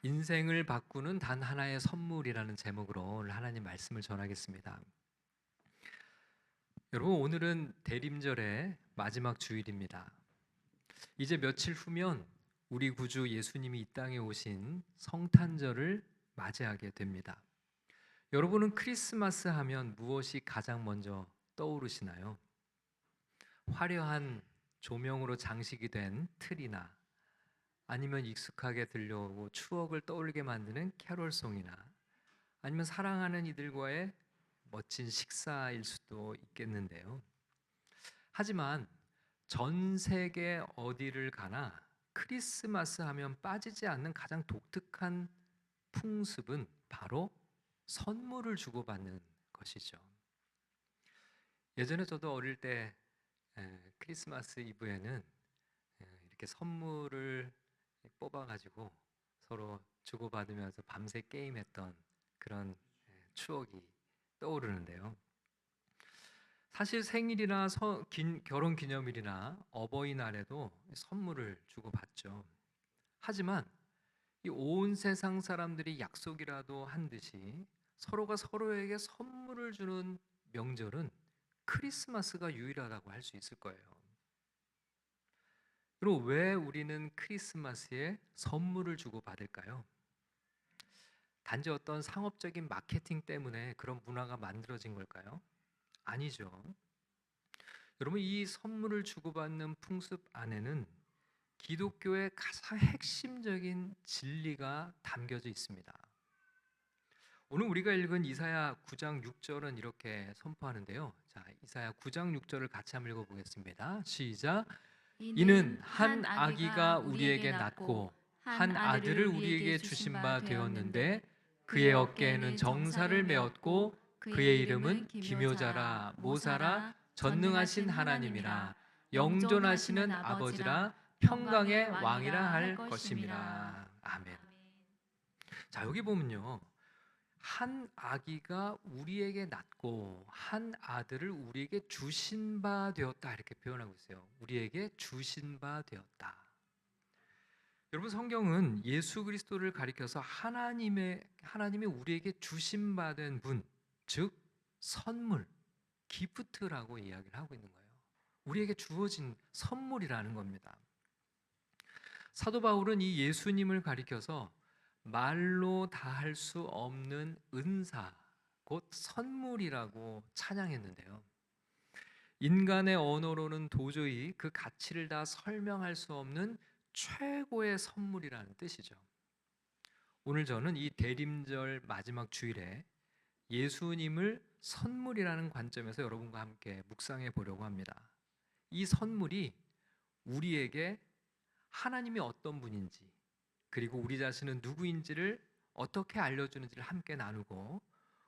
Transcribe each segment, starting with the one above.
인생을 바꾸는 단 하나의 선물이라는 제목으로 오늘 하나님 말씀을 전하겠습니다. 여러분, 오늘은 대림절의 마지막 주일입니다. 이제 며칠 후면 우리 구주 예수님이 이 땅에 오신 성탄절을 맞이하게 됩니다. 여러분은 크리스마스 하면 무엇이 가장 먼저 떠오르시나요? 화려한 조명으로 장식이 된 트리나, 아니면 익숙하게 들려오고 추억을 떠올리게 만드는 캐롤송이나, 아니면 사랑하는 이들과의 멋진 식사일 수도 있겠는데요. 하지만 전 세계 어디를 가나 크리스마스 하면 빠지지 않는 가장 독특한 풍습은 바로 선물을 주고받는 것이죠. 예전에 저도 어릴 때 크리스마스 이브에는 이렇게 선물을 뽑아가지고 서로 주고받으면서 밤새 게임했던 그런 추억이 떠오르는데요. 사실 생일이나 결혼기념일이나 어버이날에도 선물을 주고받죠. 하지만 이 온 세상 사람들이 약속이라도 한 듯이 서로가 서로에게 선물을 주는 명절은 크리스마스가 유일하다고 할 수 있을 거예요. 그럼 왜 우리는 크리스마스에 선물을 주고받을까요? 단지 어떤 상업적인 마케팅 때문에 그런 문화가 만들어진 걸까요? 아니죠. 여러분, 이 선물을 주고받는 풍습 안에는 기독교의 가장 핵심적인 진리가 담겨져 있습니다. 오늘 우리가 읽은 이사야 9장 6절은 이렇게 선포하는데요. 자, 이사야 9장 6절을 같이 한번 읽어보겠습니다. 시작. 이는 한 아기가 우리에게 낳고 한 아들을 우리에게 주신 바 되었는데 그의 어깨에는 정사를 메었고 그의 이름은 기묘자라 모사라 전능하신 하나님이라 영존하시는 아버지라 평강의 왕이라 할 것임이라. 아멘. 자, 여기 보면요, 한 아기가 우리에게 낳고 한 아들을 우리에게 주신 바 되었다, 이렇게 표현하고 있어요. 우리에게 주신 바 되었다. 여러분, 성경은 예수 그리스도를 가리켜서 하나님이 우리에게 주신 바 된 분, 즉 선물, 기프트라고 이야기를 하고 있는 거예요. 우리에게 주어진 선물이라는 겁니다. 사도 바울은 이 예수님을 가리켜서 말로 다 할 수 없는 은사, 곧 선물이라고 찬양했는데요. 인간의 언어로는 도저히 그 가치를 다 설명할 수 없는 최고의 선물이라는 뜻이죠. 오늘 저는 이 대림절 마지막 주일에 예수님을 선물이라는 관점에서 여러분과 함께 묵상해 보려고 합니다. 이 선물이 우리에게 하나님이 어떤 분인지, 그리고 우리 자신은 누구인지를 어떻게 알려주는지를 함께 나누고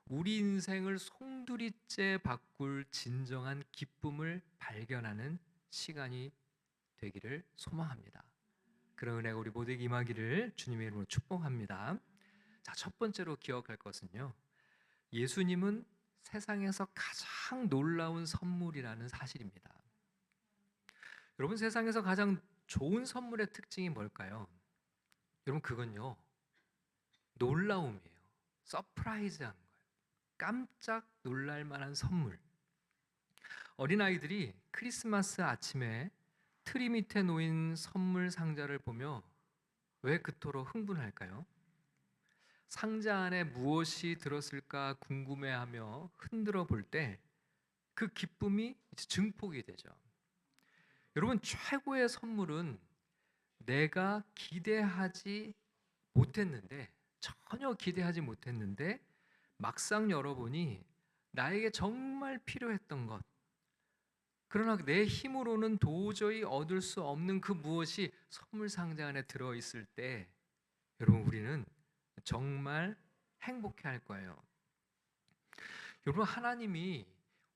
우리 인생을 송두리째 바꿀 진정한 기쁨을 발견하는 시간이 되기를 소망합니다. 그런 은혜가 우리 모두에게 임하기를 주님의 이름으로 축복합니다. 자, 첫 번째로 기억할 것은요, 예수님은 세상에서 가장 놀라운 선물이라는 사실입니다. 여러분, 세상에서 가장 좋은 선물의 특징이 뭘까요? 여러분, 그건요, 놀라움이에요. 서프라이즈한 거예요. 깜짝 놀랄 만한 선물. 어린아이들이 크리스마스 아침에 트리 밑에 놓인 선물 상자를 보며 왜 그토록 흥분할까요? 상자 안에 무엇이 들었을까 궁금해하며 흔들어 볼 때 그 기쁨이 증폭이 되죠. 여러분, 최고의 선물은 내가 전혀 기대하지 못했는데 막상 열어보니 나에게 정말 필요했던 것, 그러나 내 힘으로는 도저히 얻을 수 없는 그 무엇이 선물 상자 안에 들어있을 때 여러분, 우리는 정말 행복해할 거예요. 여러분, 하나님이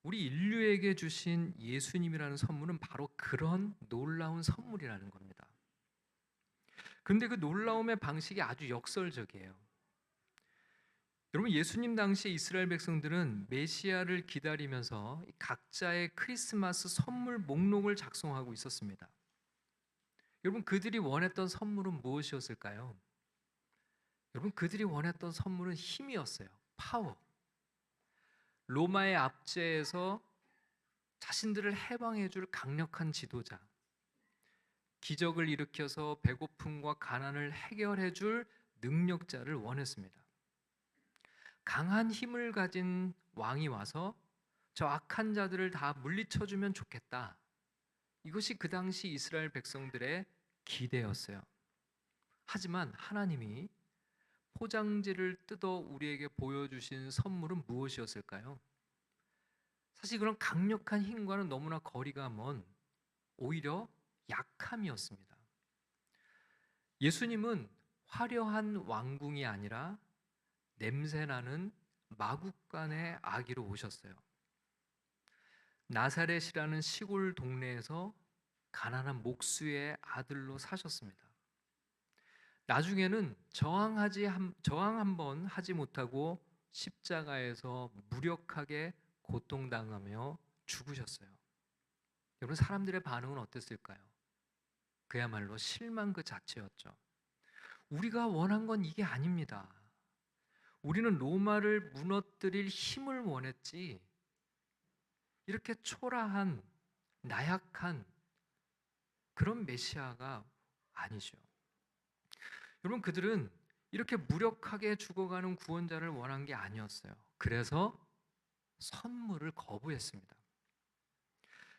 우리 인류에게 주신 예수님이라는 선물은 바로 그런 놀라운 선물이라는 겁니다. 근데 그 놀라움의 방식이 아주 역설적이에요. 여러분, 예수님 당시 이스라엘 백성들은 메시아를 기다리면서 각자의 크리스마스 선물 목록을 작성하고 있었습니다. 여러분, 그들이 원했던 선물은 무엇이었을까요? 여러분, 그들이 원했던 선물은 힘이었어요. 파워. 로마의 압제에서 자신들을 해방해 줄 강력한 지도자, 기적을 일으켜서 배고픔과 가난을 해결해 줄 능력자를 원했습니다. 강한 힘을 가진 왕이 와서 저 악한 자들을 다 물리쳐 주면 좋겠다. 이것이 그 당시 이스라엘 백성들의 기대였어요. 하지만 하나님이 포장지를 뜯어 우리에게 보여주신 선물은 무엇이었을까요? 사실 그런 강력한 힘과는 너무나 거리가 먼 오히려 약함이었습니다. 예수님은 화려한 왕궁이 아니라 냄새나는 마구간의 아기로 오셨어요. 나사렛이라는 시골 동네에서 가난한 목수의 아들로 사셨습니다. 나중에는 저항 한 번 하지 못하고 십자가에서 무력하게 고통당하며 죽으셨어요. 여러분, 사람들의 반응은 어땠을까요? 그야말로 실망 그 자체였죠. 우리가 원한 건 이게 아닙니다. 우리는 로마를 무너뜨릴 힘을 원했지, 이렇게 초라한, 나약한 그런 메시아가 아니죠. 여러분, 그들은 이렇게 무력하게 죽어가는 구원자를 원한 게 아니었어요. 그래서 선물을 거부했습니다.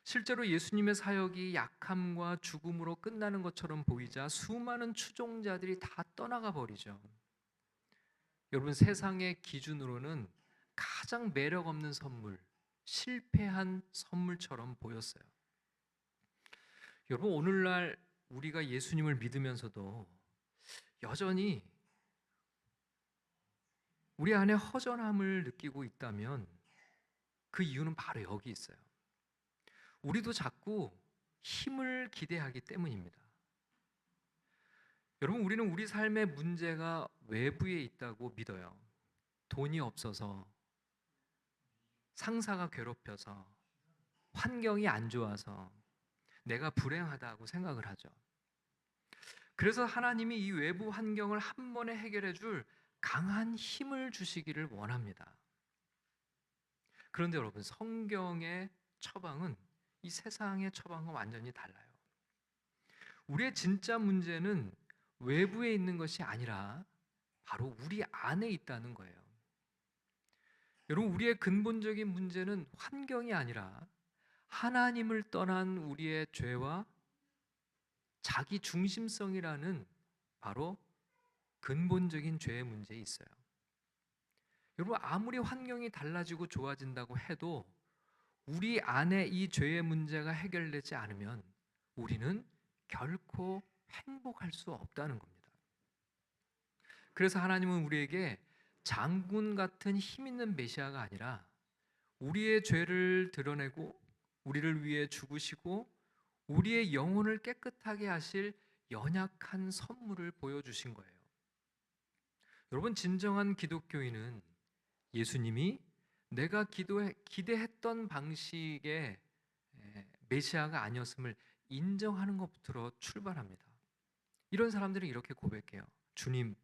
실제로 예수님의 사역이 약함과 죽음으로 끝나는 것처럼 보이자 수많은 추종자들이 다 떠나가 버리죠. 여러분, 세상의 기준으로는 가장 매력 없는 선물, 실패한 선물처럼 보였어요. 여러분, 오늘날 우리가 예수님을 믿으면서도 여전히 우리 안에 허전함을 느끼고 있다면 그 이유는 바로 여기 있어요. 우리도 자꾸 힘을 기대하기 때문입니다. 여러분, 우리는 우리 삶의 문제가 외부에 있다고 믿어요. 돈이 없어서, 상사가 괴롭혀서, 환경이 안 좋아서, 내가 불행하다고 생각을 하죠. 그래서 하나님이 이 외부 환경을 한 번에 해결해 줄 강한 힘을 주시기를 원합니다. 그런데 여러분, 성경의 처방은 이 세상의 처방과 완전히 달라요. 우리의 진짜 문제는 외부에 있는 것이 아니라 바로 우리 안에 있다는 거예요. 여러분, 우리의 근본적인 문제는 환경이 아니라 하나님을 떠난 우리의 죄와 자기 중심성이라는 바로 근본적인 죄의 문제에 있어요. 여러분, 아무리 환경이 달라지고 좋아진다고 해도 우리 안에 이 죄의 문제가 해결되지 않으면 우리는 결코 행복할 수 없다는 겁니다. 그래서 하나님은 우리에게 장군 같은 힘 있는 메시아가 아니라 우리의 죄를 드러내고 우리를 위해 죽으시고 우리의 영혼을 깨끗하게 하실 연약한 선물을 보여주신 거예요. 여러분, 진정한 기독교인은 예수님이 내가 기대했던 방식의 메시아가 아니었음을 인정하는 것부터 출발합니다. 이런 사람들은 이렇게 고백해요. 주님,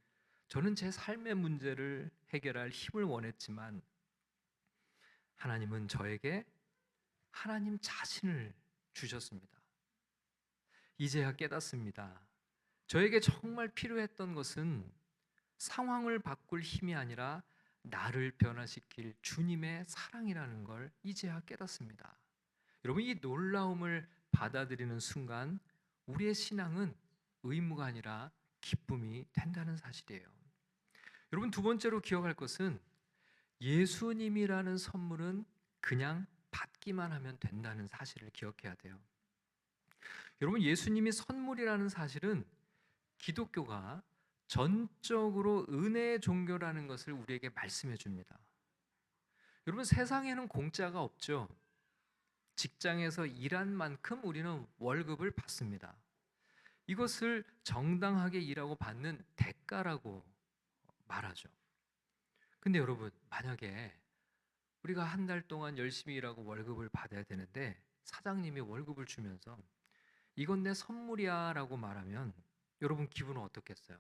저는 제 삶의 문제를 해결할 힘을 원했지만 하나님은 저에게 하나님 자신을 주셨습니다. 이제야 깨닫습니다. 저에게 정말 필요했던 것은 상황을 바꿀 힘이 아니라 나를 변화시킬 주님의 사랑이라는 걸 이제야 깨닫습니다. 여러분, 이 놀라움을 받아들이는 순간 우리의 신앙은 의무가 아니라 기쁨이 된다는 사실이에요. 여러분, 두 번째로 기억할 것은 예수님이라는 선물은 그냥 받기만 하면 된다는 사실을 기억해야 돼요. 여러분, 예수님이 선물이라는 사실은 기독교가 전적으로 은혜의 종교라는 것을 우리에게 말씀해 줍니다. 여러분, 세상에는 공짜가 없죠. 직장에서 일한 만큼 우리는 월급을 받습니다. 이것을 정당하게 일하고 받는 대가라고 말하죠. 근데 여러분, 만약에 우리가 한 달 동안 열심히 일하고 월급을 받아야 되는데 사장님이 월급을 주면서 이건 내 선물이야 라고 말하면 여러분, 기분은 어떻겠어요?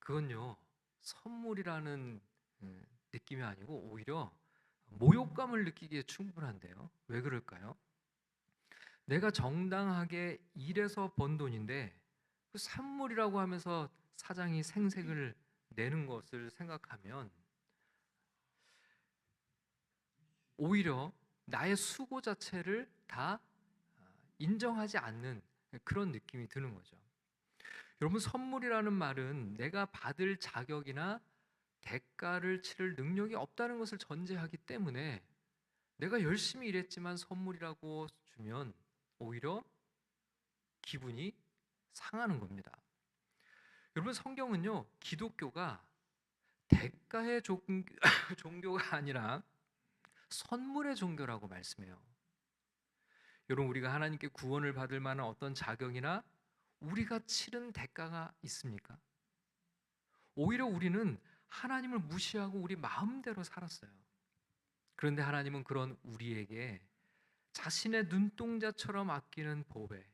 그건요, 선물이라는 느낌이 아니고 오히려 모욕감을 느끼기에 충분한데요. 왜 그럴까요? 내가 정당하게 일해서 번 돈인데 그 선물이라고 하면서 사장이 생색을 내는 것을 생각하면 오히려 나의 수고 자체를 다 인정하지 않는 그런 느낌이 드는 거죠. 여러분, 선물이라는 말은 내가 받을 자격이나 대가를 치를 능력이 없다는 것을 전제하기 때문에 내가 열심히 일했지만 선물이라고 주면 오히려 기분이 상하는 겁니다. 여러분, 성경은요, 기독교가 대가의 종교가 아니라 선물의 종교라고 말씀해요. 여러분, 우리가 하나님께 구원을 받을 만한 어떤 자격이나 우리가 치른 대가가 있습니까? 오히려 우리는 하나님을 무시하고 우리 마음대로 살았어요. 그런데 하나님은 그런 우리에게 자신의 눈동자처럼 아끼는 보배,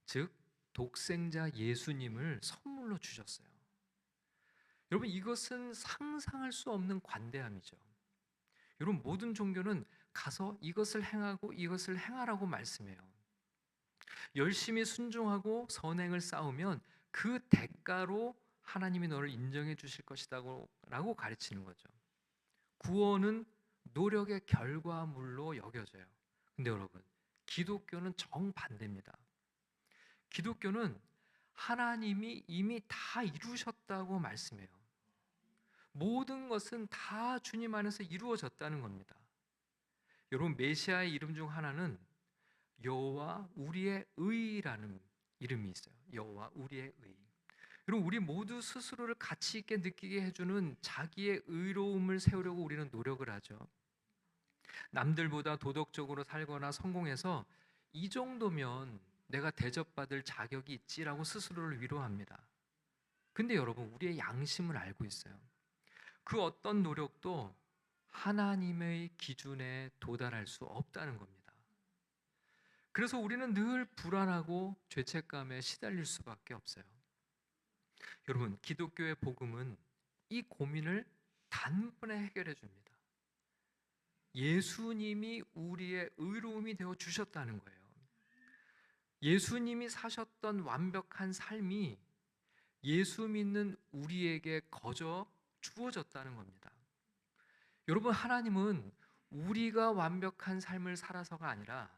즉 독생자 예수님을 선물로 주셨어요. 여러분, 이것은 상상할 수 없는 관대함이죠. 여러분, 모든 종교는 가서 이것을 행하고 이것을 행하라고 말씀해요. 열심히 순종하고 선행을 쌓으면 그 대가로 하나님이 너를 인정해 주실 것이라고 가르치는 거죠. 구원은 노력의 결과물로 여겨져요. 근데 여러분, 기독교는 정반대입니다. 기독교는 하나님이 이미 다 이루셨다고 말씀해요. 모든 것은 다 주님 안에서 이루어졌다는 겁니다. 여러분, 메시아의 이름 중 하나는 여호와 우리의 의라는 이름이 있어요. 여호와 우리의 의. 여러분, 우리 모두 스스로를 가치 있게 느끼게 해주는 자기의 의로움을 세우려고 우리는 노력을 하죠. 남들보다 도덕적으로 살거나 성공해서 이 정도면 내가 대접받을 자격이 있지라고 스스로를 위로합니다. 근데 여러분, 우리의 양심을 알고 있어요. 그 어떤 노력도 하나님의 기준에 도달할 수 없다는 겁니다. 그래서 우리는 늘 불안하고 죄책감에 시달릴 수밖에 없어요. 여러분, 기독교의 복음은 이 고민을 단번에 해결해 줍니다. 예수님이 우리의 의로움이 되어 주셨다는 거예요. 예수님이 사셨던 완벽한 삶이 예수 믿는 우리에게 거저 주어졌다는 겁니다. 여러분, 하나님은 우리가 완벽한 삶을 살아서가 아니라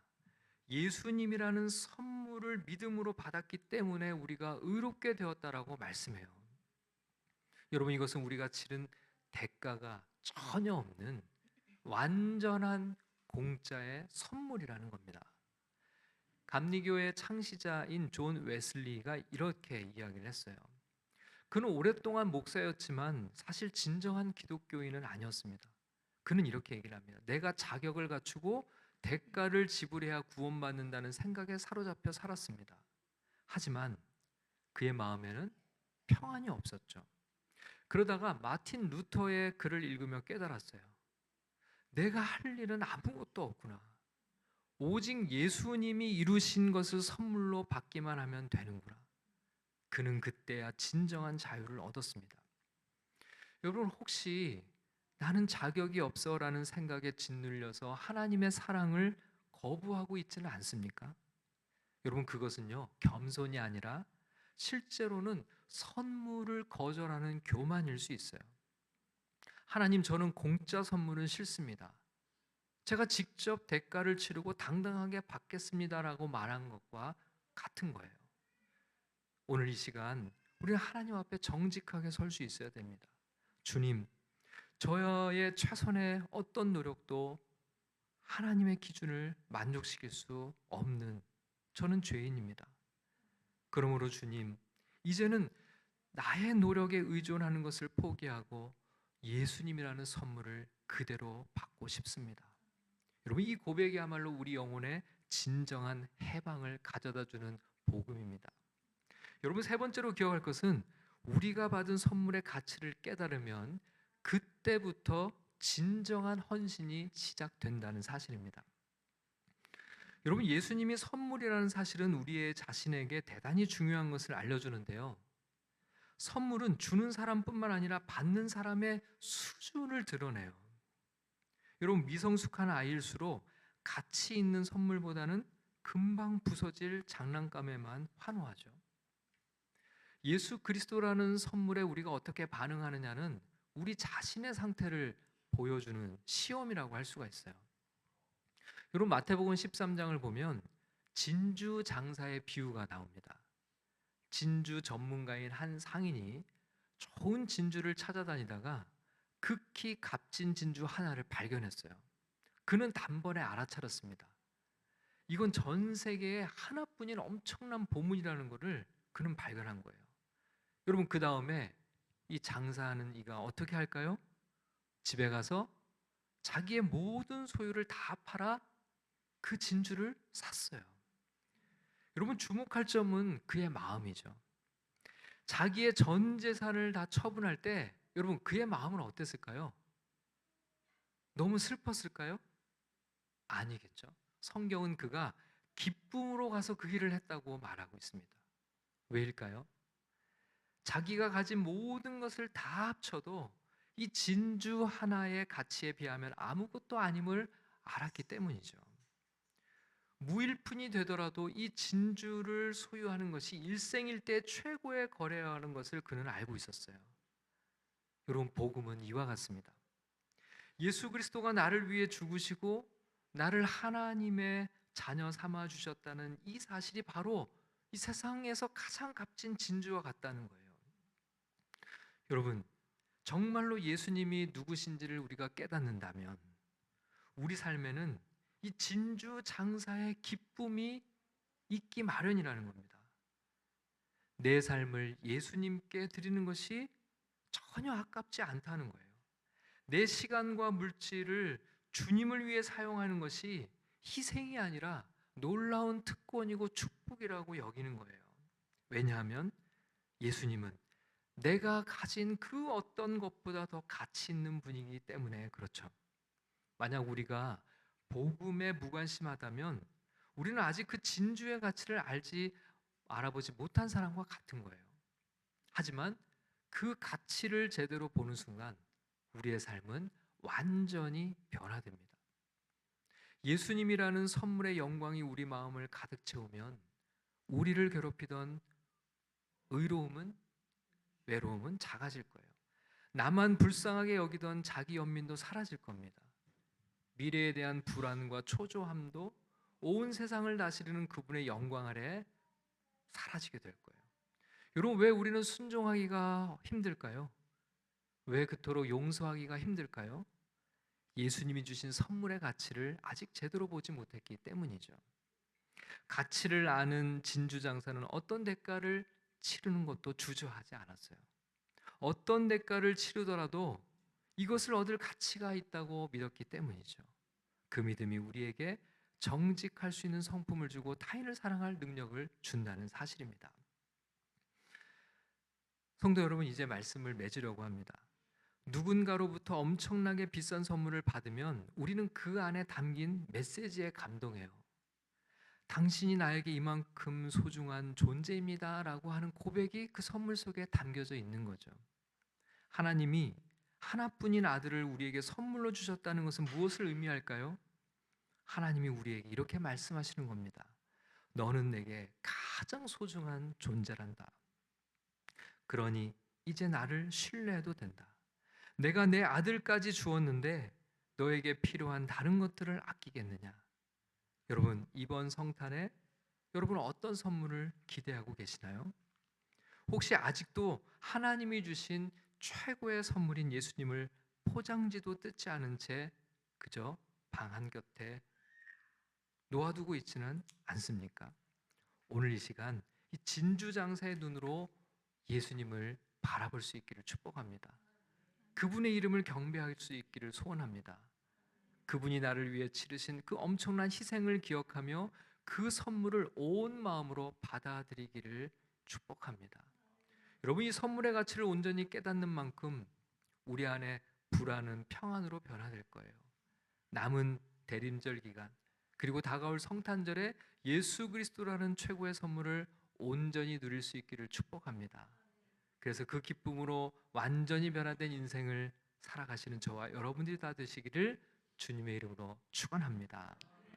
예수님이라는 선물을 믿음으로 받았기 때문에 우리가 의롭게 되었다라고 말씀해요. 여러분, 이것은 우리가 치른 대가가 전혀 없는 완전한 공짜의 선물이라는 겁니다. 감리교의 창시자인 존 웨슬리가 이렇게 이야기를 했어요. 그는 오랫동안 목사였지만 사실 진정한 기독교인은 아니었습니다. 그는 이렇게 얘기를 합니다. 내가 자격을 갖추고 대가를 지불해야 구원받는다는 생각에 사로잡혀 살았습니다. 하지만 그의 마음에는 평안이 없었죠. 그러다가 마틴 루터의 글을 읽으며 깨달았어요. 내가 할 일은 아무것도 없구나. 오직 예수님이 이루신 것을 선물로 받기만 하면 되는구나. 그는 그때야 진정한 자유를 얻었습니다. 여러분, 혹시 나는 자격이 없어라는 생각에 짓눌려서 하나님의 사랑을 거부하고 있지는 않습니까? 여러분, 그것은요, 겸손이 아니라 실제로는 선물을 거절하는 교만일 수 있어요. 하나님, 저는 공짜 선물은 싫습니다. 제가 직접 대가를 치르고 당당하게 받겠습니다라고 말한 것과 같은 거예요. 오늘 이 시간 우리는 하나님 앞에 정직하게 설 수 있어야 됩니다. 주님, 저의 최선의 어떤 노력도 하나님의 기준을 만족시킬 수 없는 저는 죄인입니다. 그러므로 주님, 이제는 나의 노력에 의존하는 것을 포기하고 예수님이라는 선물을 그대로 받고 싶습니다. 여러분, 이 고백이야말로 우리 영혼의 진정한 해방을 가져다 주는 복음입니다. 여러분, 세 번째로 기억할 것은 우리가 받은 선물의 가치를 깨달으면 그때부터 진정한 헌신이 시작된다는 사실입니다. 여러분, 예수님이 선물이라는 사실은 우리의 자신에게 대단히 중요한 것을 알려주는데요. 선물은 주는 사람뿐만 아니라 받는 사람의 수준을 드러내요. 여러분, 미성숙한 아이일수록 가치 있는 선물보다는 금방 부서질 장난감에만 환호하죠. 예수 그리스도라는 선물에 우리가 어떻게 반응하느냐는 우리 자신의 상태를 보여주는 시험이라고 할 수가 있어요. 여러분, 마태복음 13장을 보면 진주 장사의 비유가 나옵니다. 진주 전문가인 한 상인이 좋은 진주를 찾아다니다가 극히 값진 진주 하나를 발견했어요. 그는 단번에 알아차렸습니다. 이건 전 세계에 하나뿐인 엄청난 보물이라는 것을 그는 발견한 거예요. 여러분, 그 다음에 이 장사하는 이가 어떻게 할까요? 집에 가서 자기의 모든 소유를 다 팔아 그 진주를 샀어요. 여러분, 주목할 점은 그의 마음이죠. 자기의 전 재산을 다 처분할 때 여러분, 그의 마음은 어땠을까요? 너무 슬펐을까요? 아니겠죠. 성경은 그가 기쁨으로 가서 그 일을 했다고 말하고 있습니다. 왜일까요? 자기가 가진 모든 것을 다 합쳐도 이 진주 하나의 가치에 비하면 아무것도 아님을 알았기 때문이죠. 무일푼이 되더라도 이 진주를 소유하는 것이 일생일대 최고의 거래라는 것을 그는 알고 있었어요. 여러분, 복음은 이와 같습니다. 예수 그리스도가 나를 위해 죽으시고 나를 하나님의 자녀 삼아 주셨다는 이 사실이 바로 이 세상에서 가장 값진 진주와 같다는 거예요. 여러분, 정말로 예수님이 누구신지를 우리가 깨닫는다면 우리 삶에는 이 진주 장사의 기쁨이 있기 마련이라는 겁니다. 내 삶을 예수님께 드리는 것이 전혀 아깝지 않다는 거예요. 내 시간과 물질을 주님을 위해 사용하는 것이 희생이 아니라 놀라운 특권이고 축복이라고 여기는 거예요. 왜냐하면 예수님은 내가 가진 그 어떤 것보다 더 가치 있는 분이기 때문에 그렇죠. 만약 우리가 복음에 무관심하다면 우리는 아직 그 진주의 가치를 알아보지 못한 사람과 같은 거예요. 하지만 그 가치를 제대로 보는 순간 우리의 삶은 완전히 변화됩니다. 예수님이라는 선물의 영광이 우리 마음을 가득 채우면 우리를 괴롭히던 의로움은, 외로움은 작아질 거예요. 나만 불쌍하게 여기던 자기 연민도 사라질 겁니다. 미래에 대한 불안과 초조함도 온 세상을 다스리는 그분의 영광 아래 사라지게 될 거예요. 여러분, 왜 우리는 순종하기가 힘들까요? 왜 그토록 용서하기가 힘들까요? 예수님이 주신 선물의 가치를 아직 제대로 보지 못했기 때문이죠. 가치를 아는 진주장사는 어떤 대가를 치르는 것도 주저하지 않았어요. 어떤 대가를 치르더라도 이것을 얻을 가치가 있다고 믿었기 때문이죠. 그 믿음이 우리에게 정직할 수 있는 성품을 주고 타인을 사랑할 능력을 준다는 사실입니다. 성도 여러분, 이제 말씀을 맺으려고 합니다. 누군가로부터 엄청나게 비싼 선물을 받으면 우리는 그 안에 담긴 메시지에 감동해요. 당신이 나에게 이만큼 소중한 존재입니다 라고 하는 고백이 그 선물 속에 담겨져 있는 거죠. 하나님이 하나뿐인 아들을 우리에게 선물로 주셨다는 것은 무엇을 의미할까요? 하나님이 우리에게 이렇게 말씀하시는 겁니다. 너는 내게 가장 소중한 존재란다. 그러니 이제 나를 신뢰해도 된다. 내가 내 아들까지 주었는데 너에게 필요한 다른 것들을 아끼겠느냐? 여러분, 이번 성탄에 여러분은 어떤 선물을 기대하고 계시나요? 혹시 아직도 하나님이 주신 최고의 선물인 예수님을 포장지도 뜯지 않은 채 그저 방 한곁에 놓아두고 있지는 않습니까? 오늘 이 시간 이 진주장사의 눈으로 예수님을 바라볼 수 있기를 축복합니다. 그분의 이름을 경배할 수 있기를 소원합니다. 그분이 나를 위해 치르신 그 엄청난 희생을 기억하며 그 선물을 온 마음으로 받아들이기를 축복합니다. 여러분, 이 선물의 가치를 온전히 깨닫는 만큼 우리 안에 불안은 평안으로 변화될 거예요. 남은 대림절 기간 그리고 다가올 성탄절에 예수 그리스도라는 최고의 선물을 온전히 누릴 수 있기를 축복합니다. 그래서 그 기쁨으로 완전히 변화된 인생을 살아가시는 저와 여러분들이 다 되시기를 주님의 이름으로 축원합니다.